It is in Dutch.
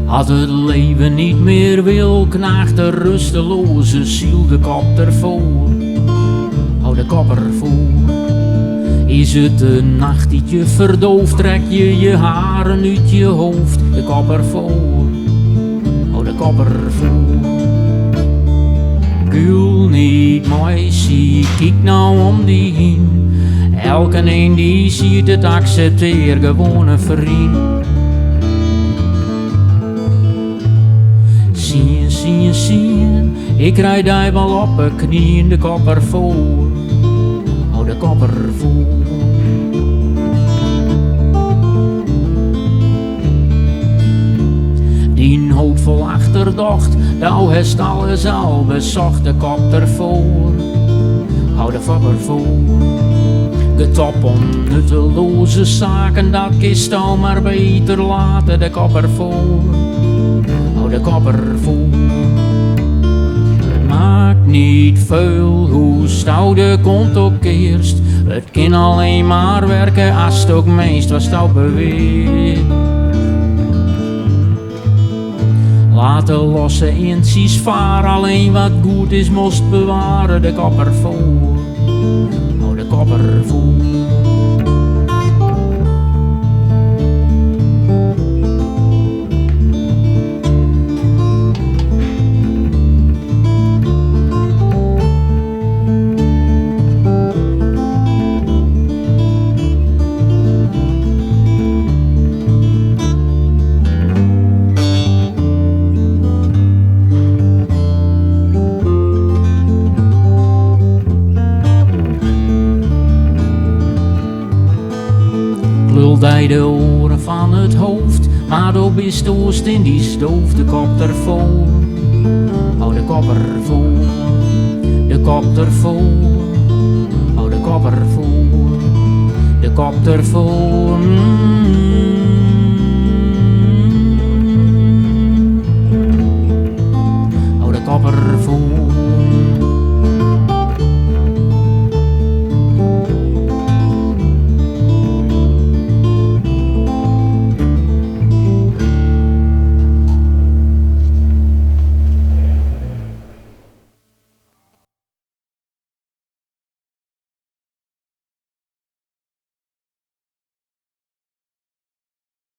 Als het leven niet meer wil, knaagt de rusteloze ziel de kop ervoor. Hou de kop ervoor. Is het de nacht die je verdooft, trek je je haren uit je hoofd. De kop ervoor. Hou de kop ervoor. Gul niet meisje, kijk nou om die heen. Elke een die ziet het, accepteer gewoon een vriend. Zien, ik rijd daar wel op een knie in de kop ervoor. Hou de kop ervoor. Die hoofd vol achterdocht, nou heeft alles al bezocht, de kop ervoor. Hou de kop ervoor. Getop om nutteloze zaken, dat kist al maar beter laten, de kop ervoor. Hou de kop ervoor. Het maakt niet veel hoe stout de kont ook eerst. Het kan alleen maar werken als het ook meest wat stout beweert. Laat de losse inties varen, alleen wat goed is moest bewaren, de kop ervoor. Hou de kop ervoor. Bij de oren van het hoofd, maar op is de oost in die stoof, de kop ervoor. Hou de kop ervoor, de kop ervoor. Hou de kop ervoor, de kop ervoor.